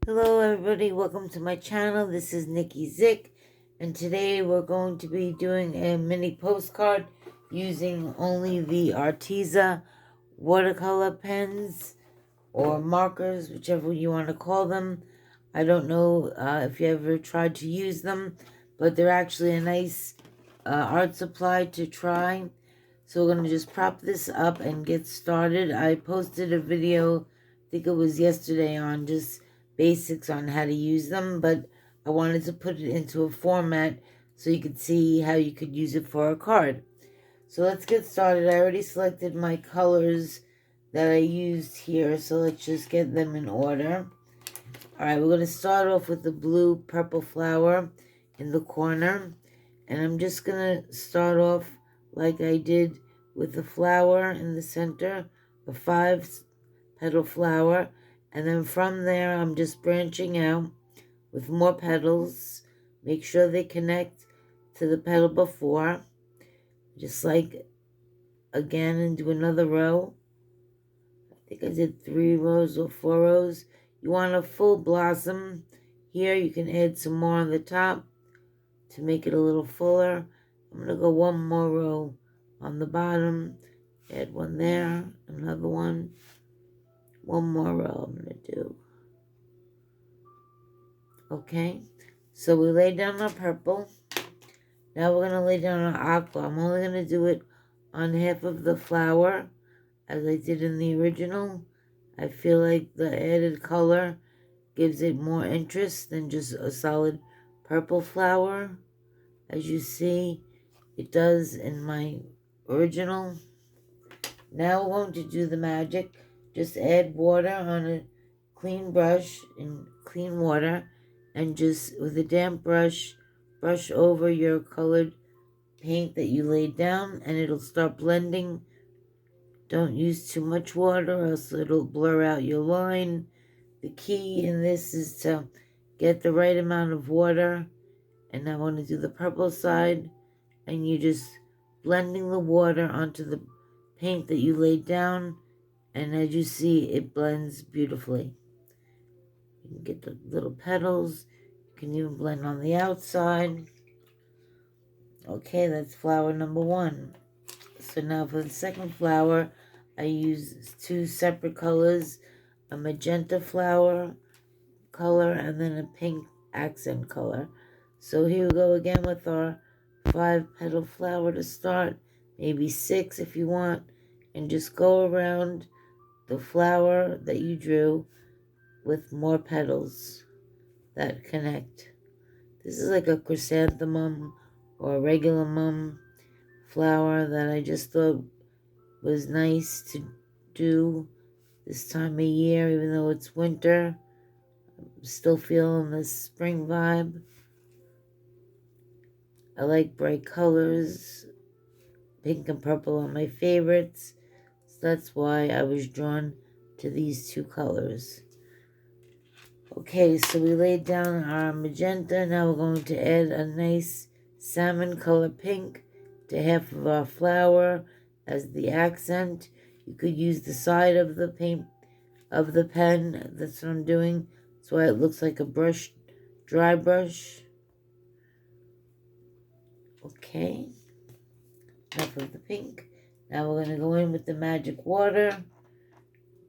Hello everybody, welcome to my channel. This is Nikki Zick, and today we're going to be doing a mini postcard using only the Arteza watercolor pens or markers, whichever you want to call them. I don't know if you ever tried to use them, but they're actually a nice art supply to try. So we're going to just prop this up and get started. I posted a video, I think it was yesterday, on just basics on how to use them, but I wanted to put it into a format so you could see how you could use it for a card. So let's get started. I already selected my colors that I used here, so let's just get them in order. Alright, we're going to start off with the blue purple flower in the corner, and I'm just going to start off like I did with the flower in the center, the 5-petal flower, and then from there I'm just branching out with more petals. Make sure they connect to the petal before, just like again, and do another row. I think I did 3 rows or 4 rows. You want a full blossom. Here you can add some more on the top to make it a little fuller. I'm going to go one more row on the bottom, add one there, another one more row I'm going to do. Okay, so we laid down our purple. Now we're going to lay down our aqua. I'm only going to do it on half of the flower as I did in the original. I feel like the added color gives it more interest than just a solid purple flower, as you see it does in my original. Now we're going to do the magic. Just add water on a clean brush in clean water, and just with a damp brush, brush over your colored paint that you laid down, and it'll start blending. Don't use too much water or else it'll blur out your line. The key in this is to get the right amount of water. And I want to do the purple side, and you're just blending the water onto the paint that you laid down, and as you see, it blends beautifully. You can get the little petals. You can even blend on the outside. Okay, that's flower number 1. So now for the second flower, I use 2 separate colors, a magenta flower color and then a pink accent color. So here we go again with our 5-petal flower to start, maybe 6 if you want, and just go around the flower that you drew with more petals that connect. This is like a chrysanthemum or a regular mum flower that I just thought was nice to do this time of year, even though it's winter. I'm still feeling the spring vibe. I like bright colors. Pink and purple are my favorites, so that's why I was drawn to these 2 colors. Okay, so we laid down our magenta. Now we're going to add a nice salmon color pink to half of our flower as the accent. You could use the side of the paint of the pen. That's what I'm doing. That's why it looks like a brush, dry brush. Okay, enough of the pink. Now we're going to go in with the magic water,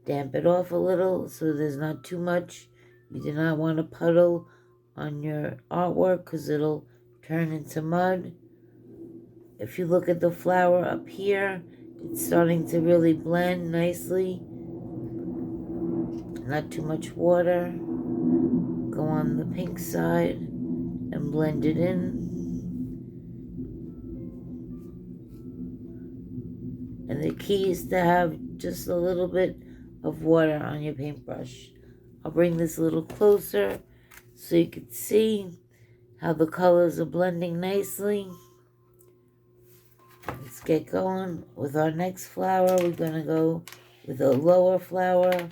damp it off a little so there's not too much. You do not want to puddle on your artwork because it'll turn into mud. If you look at the flower up here, it's starting to really blend nicely. Not too much water. Go on the pink side and blend it in. And the key is to have just a little bit of water on your paintbrush. I'll bring this a little closer so you can see how the colors are blending nicely. Let's get going with our next flower. We're going to go with a lower flower.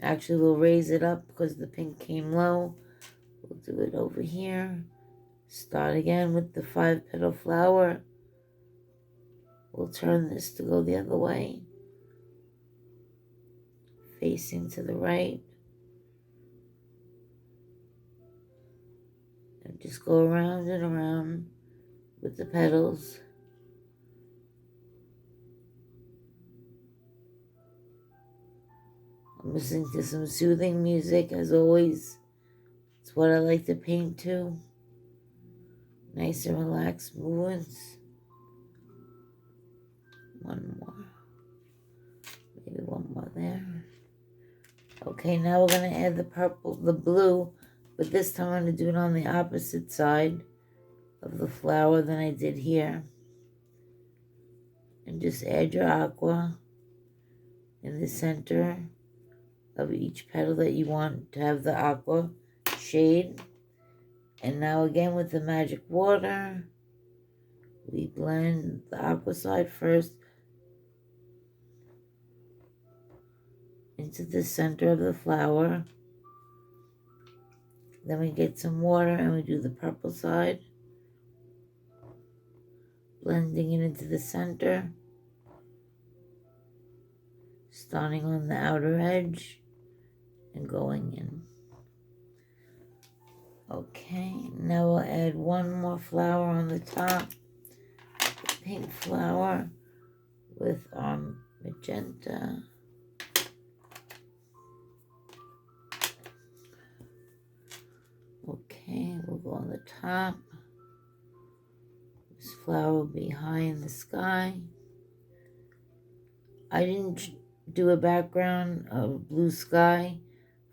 Actually, we'll raise it up because the pink came low. We'll do it over here. Start again with the 5-petal flower. We'll turn this to go the other way, facing to the right. And just go around and around with the petals. I'm listening to some soothing music, as always. It's what I like to paint to. Nice and relaxed movements. One more. Maybe one more there. Okay, now we're going to add the purple, the blue, but this time I'm going to do it on the opposite side of the flower than I did here. And just add your aqua in the center of each petal that you want to have the aqua shade. And now again with the magic water, we blend the aqua side first into the center of the flower. Then we get some water and we do the purple side, blending it into the center, starting on the outer edge and going in. Okay, now we'll add one more flower on the top, the pink flower with magenta. Okay, we'll go on the top. This flower will be high in the sky. I didn't do a background of blue sky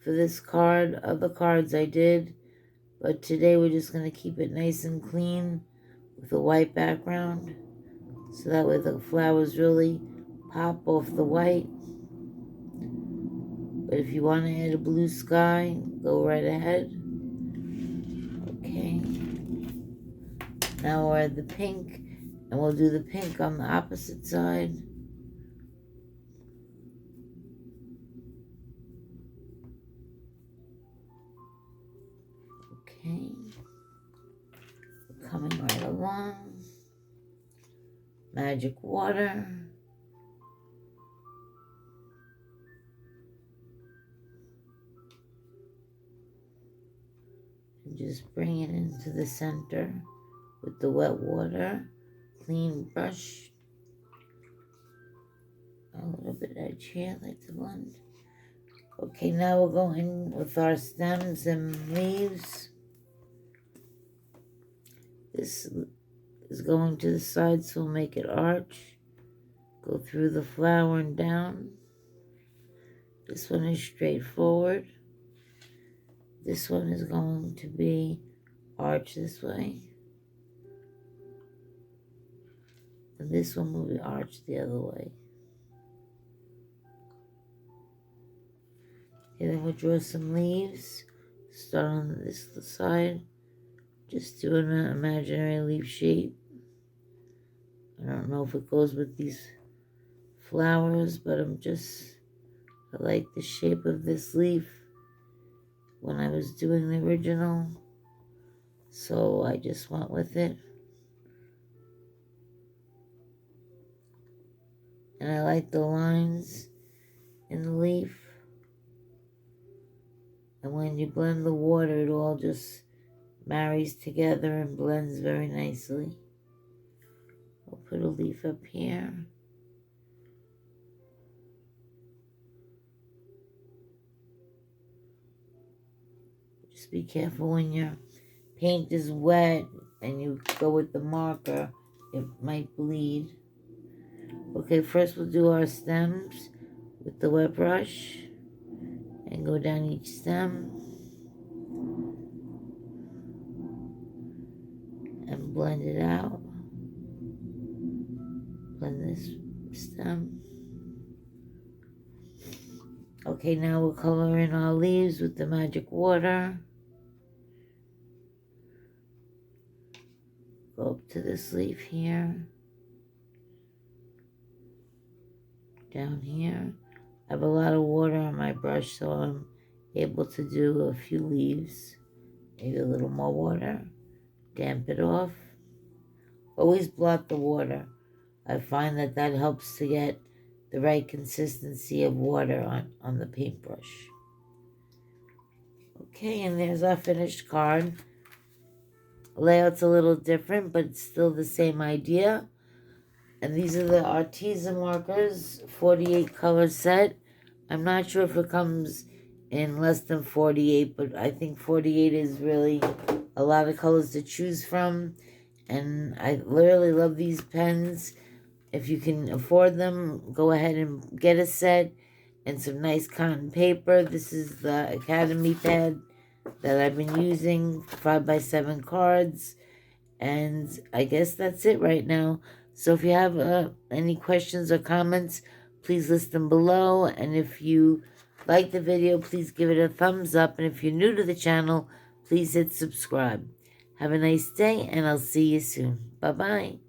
for this card. Other cards I did, but today we're just going to keep it nice and clean with a white background, so that way the flowers really pop off the white. But if you want to add a blue sky, go right ahead. Okay. Now we'll add the pink, and we'll do the pink on the opposite side. Okay. We're coming right along. Magic water. And just bring it into the center with the wet water. Clean brush. A little bit edge here, like to blend. Okay, now we'll go in with our stems and leaves. This is going to the side, so we'll make it arch. Go through the flower and down. This one is straightforward. This one is going to be arch this way. And this one will be arched the other way. Okay, then we'll draw some leaves. Start on this side. Just do an imaginary leaf shape. I don't know if it goes with these flowers, but I like the shape of this leaf when I was doing the original, so I just went with it. And I like the lines in the leaf. And when you blend the water, it all just marries together and blends very nicely. I'll put a leaf up here. Just be careful when your paint is wet and you go with the marker, it might bleed. Okay, first we'll do our stems with the wet brush and go down each stem and blend it out. Blend this stem. Okay, now we'll color in our leaves with the magic water. Go up to this leaf here. Down here. I have a lot of water on my brush, so I'm able to do a few leaves. Maybe a little more water. Damp it off. Always blot the water. I find that helps to get the right consistency of water on the paintbrush. Okay, and there's our finished card. Layout's a little different, but it's still the same idea. And these are the Arteza markers, 48 color set. I'm not sure if it comes in less than 48, but I think 48 is really a lot of colors to choose from. And I literally love these pens. If you can afford them, go ahead and get a set and some nice cotton paper. This is the Academy pad that I've been using, 5x7 cards. And I guess that's it right now. So if you have any questions or comments, please list them below. And if you like the video, please give it a thumbs up. And if you're new to the channel, please hit subscribe. Have a nice day, and I'll see you soon. Bye-bye.